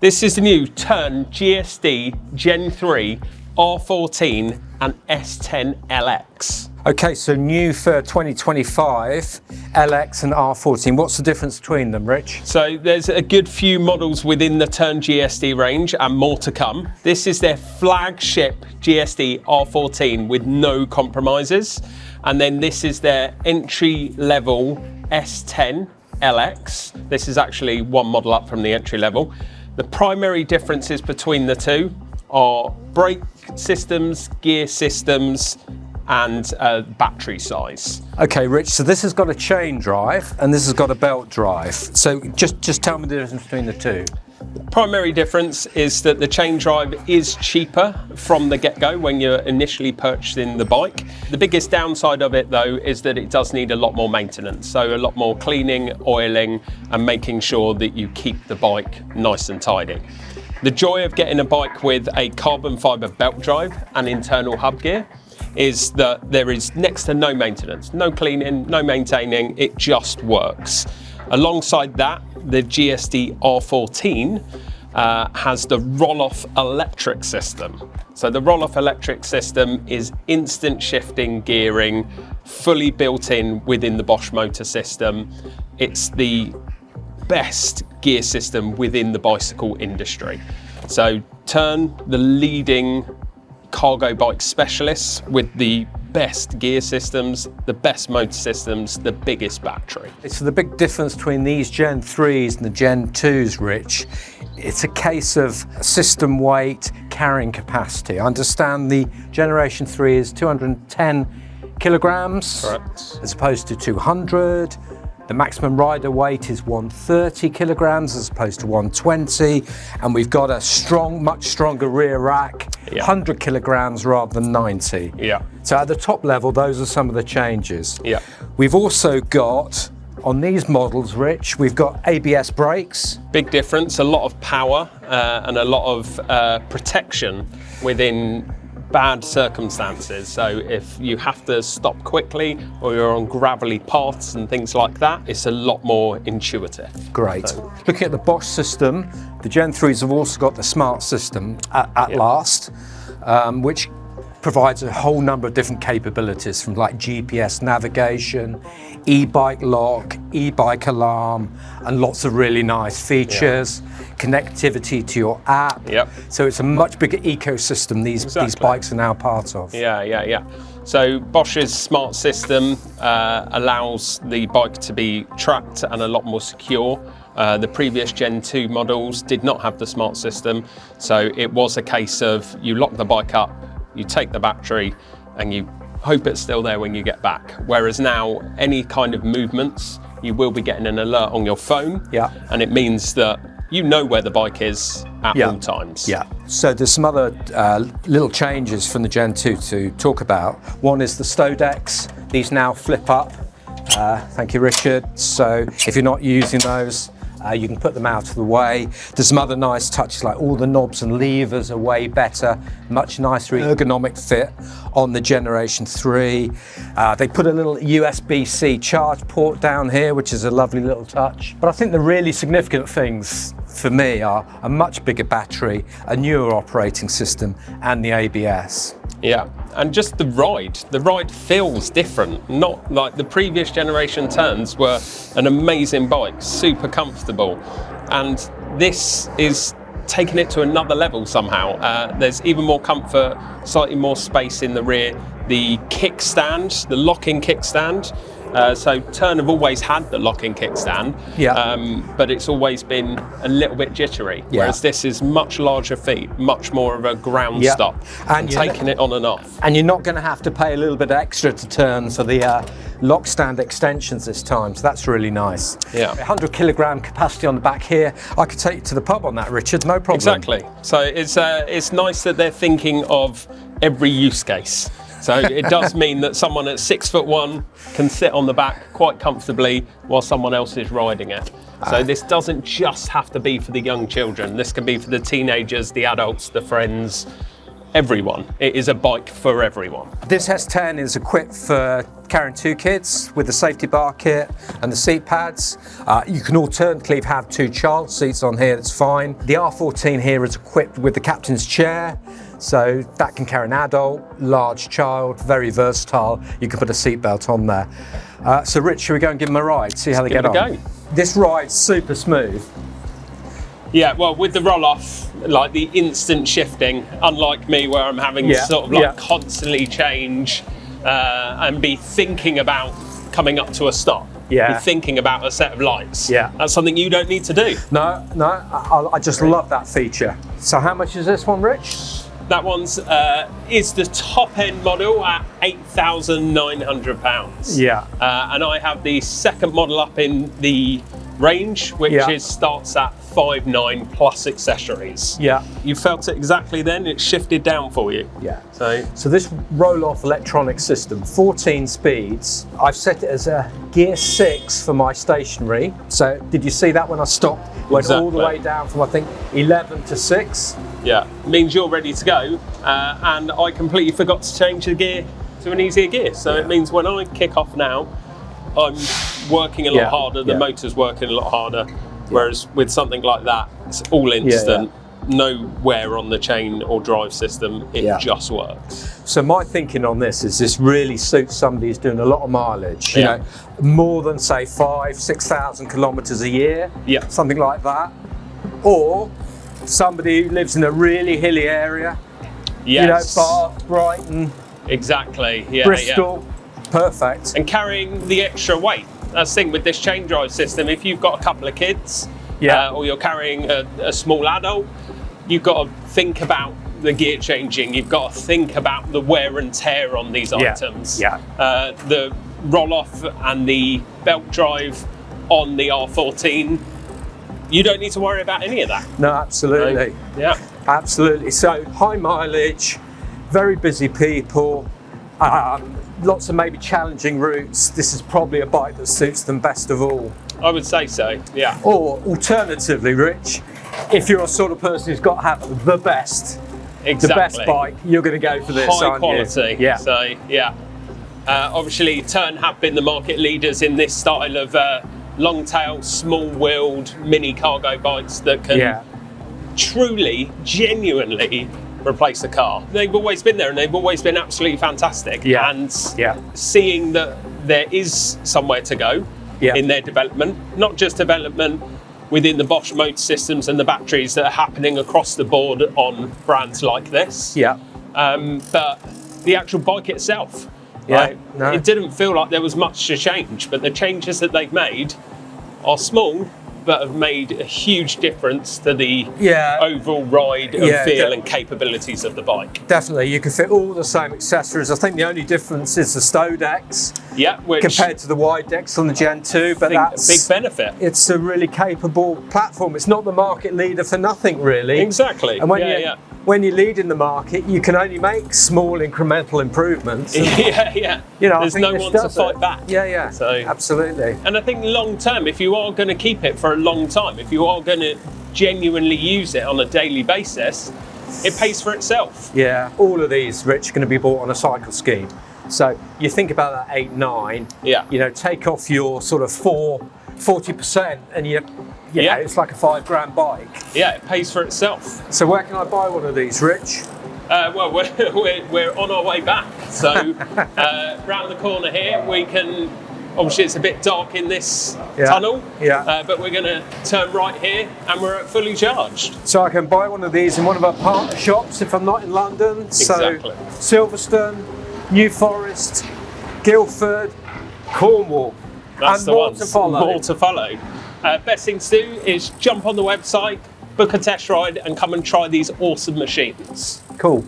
This is the new Tern GSD Gen 3 R14 and S10 LX. Okay, so new for 2025, LX and R14. What's the difference between them, Rich? So there's a good few models within the Tern GSD range and more to come. This is their flagship GSD R14 with no compromises. And then this is their entry level S10 LX. This is actually one model up from the entry level. The primary differences between the two are brake systems, gear systems, and battery size. Okay, Rich, so this has got a chain drive and this has got a belt drive. So just tell me the difference between the two. The primary difference is that the chain drive is cheaper from the get-go when you're initially purchasing the bike. The biggest downside of it though is that it does need a lot more maintenance. So a lot more cleaning, oiling, and making sure that you keep the bike nice and tidy. The joy of getting a bike with a carbon fibre belt drive and internal hub gear is that there is next to no maintenance, no cleaning, no maintaining, it just works. Alongside that, the GSD R14 has the Rohloff electric system. So the Rohloff electric system is instant shifting gearing, fully built in within the Bosch motor system. It's the best gear system within the bicycle industry. So Tern, the leading cargo bike specialists with the best gear systems, the best motor systems, the biggest battery. So the big difference between these Gen 3s and the Gen 2s, Rich, it's a case of system weight, carrying capacity. I understand the Generation 3 is 210 kilograms, Correct, as opposed to 200. The maximum rider weight is 130 kilograms as opposed to 120, and we've got a much stronger rear rack, 100 kilograms rather than 90. Yeah. So at the top level, those are some of the changes. Yeah. We've also got, on these models, Rich, we've got ABS brakes. Big difference, a lot of power and a lot of protection within bad circumstances. So if you have to stop quickly or you're on gravelly paths and things like that, it's a lot more intuitive. Great. So, looking at the Bosch system, the Gen 3s have also got the Smart System at last, which provides a whole number of different capabilities from like GPS navigation, e-bike lock, e-bike alarm, and lots of really nice features, connectivity to your app. Yep. So it's a much bigger ecosystem these bikes are now part of. Yeah. So Bosch's Smart System allows the bike to be tracked and a lot more secure. The previous Gen 2 models did not have the Smart System, so it was a case of you lock the bike up, you take the battery, and you hope it's still there when you get back. Whereas now, any kind of movements, you will be getting an alert on your phone, and it means that you know where the bike is at all times. Yeah. So there's some other little changes from the Gen 2 to talk about. One is the stow decks. These now flip up. Thank you, Richard. So if you're not using those, you can put them out of the way. There's some other nice touches, like all the knobs and levers are way better, much nicer ergonomic fit on the Generation 3. They put a little USB-C charge port down here, which is a lovely little touch. But I think the really significant things for me are a much bigger battery, a newer operating system, and the ABS. Yeah, and just the ride feels different. Not like the previous generation Terns were an amazing bike, super comfortable, and this is taking it to another level somehow. There's even more comfort, slightly more space in the rear. The kickstand, the locking kickstand. So Tern have always had the locking kickstand, but it's always been a little bit jittery, whereas this is much larger feet, much more of a ground stop, and taking it on and off. And you're not going to have to pay a little bit extra to Tern for the lock stand extensions this time, so that's really nice. Yeah. 100 kilogram capacity on the back here. I could take you to the pub on that, Richard, no problem. Exactly. So it's nice that they're thinking of every use case. So it does mean that someone at 6'1" can sit on the back quite comfortably while someone else is riding it. So this doesn't just have to be for the young children. This can be for the teenagers, the adults, the friends, everyone. It is a bike for everyone. This S10 is equipped for carrying 2 kids with the safety bar kit and the seat pads. You can alternatively have 2 child seats on here, that's fine. The R14 here is equipped with the captain's chair, so that can carry an adult, large child, very versatile. You can put a seatbelt on there. So Rich, should we go and give them a ride, see how they get on? Go. This ride's super smooth. Yeah, well, with the roll-off, like the instant shifting, unlike me where I'm having to sort of like constantly change and be thinking about coming up to a stop. Be thinking about a set of lights. That's something you don't need to do. No, I just love that feature. So how much is this one, Rich? That one's is the top end model at £8,900. And I have the second model up in the range, which starts at 5,900 plus accessories. You felt it exactly then, it shifted down for you. So this Rohloff electronic system, 14 speeds. I've set it as a gear 6 for my stationary. So did you see that when I stopped? Went all the way down from I think 11 to 6. Means you're ready to go, and I completely forgot to change the gear to an easier gear. So it means when I kick off now, I'm working a lot harder, the motor's working a lot harder, whereas with something like that, it's all instant, no wear on the chain or drive system, it just works. So my thinking on this is this really suits somebody who's doing a lot of mileage, you know, more than say 5,000-6,000 kilometres a year, something like that, or somebody who lives in a really hilly area, you know, Bath, Brighton, Bristol. Perfect. And carrying the extra weight. That's the thing with this chain drive system. If you've got a couple of kids, or you're carrying a small adult, you've got to think about the gear changing. You've got to think about the wear and tear on these items. The roll-off and the belt drive on the R14, you don't need to worry about any of that. No, absolutely. Absolutely. So high mileage, very busy people. Lots of maybe challenging routes. This is probably a bike that suits them best of all. I would say so, Or alternatively, Rich, if you're a sort of person who's got to have the best bike, you're going to go for this, high quality. So, obviously, Tern have been the market leaders in this style of long-tail, small-wheeled mini cargo bikes that can truly, genuinely replace a car. They've always been there and they've always been absolutely fantastic. And seeing that there is somewhere to go in their development, not just development within the Bosch motor systems and the batteries that are happening across the board on brands like this, but the actual bike itself. It didn't feel like there was much to change, but the changes that they've made are small, but have made a huge difference to the overall ride and feel and capabilities of the bike. Definitely, you can fit all the same accessories. I think the only difference is the stow decks compared to the wide decks on the Gen 2, but that's a big benefit. It's a really capable platform. It's not the market leader for nothing, really. Exactly. And when you lead in the market, you can only make small incremental improvements. And, you know, there's no one to fight back. So absolutely. And I think long term, if you are going to keep it for a long time, if you are going to genuinely use it on a daily basis, it pays for itself. All of these, Rich, are going to be bought on a cycle scheme. So you think about that 8-9, you know, take off your sort of 40% and you know, it's like a £5,000 bike. It pays for itself. So where can I buy one of these, Rich? Well, we're on our way back. So round the corner here, we can, obviously it's a bit dark in this tunnel, but we're going to turn right here and we're at fully charged. So I can buy one of these in one of our partner shops if I'm not in London. Exactly. So Silverstone, New Forest, Guildford, Cornwall. That's and the more ones. to follow. More to follow. Best thing to do is jump on the website, book a test ride and come and try these awesome machines. Cool.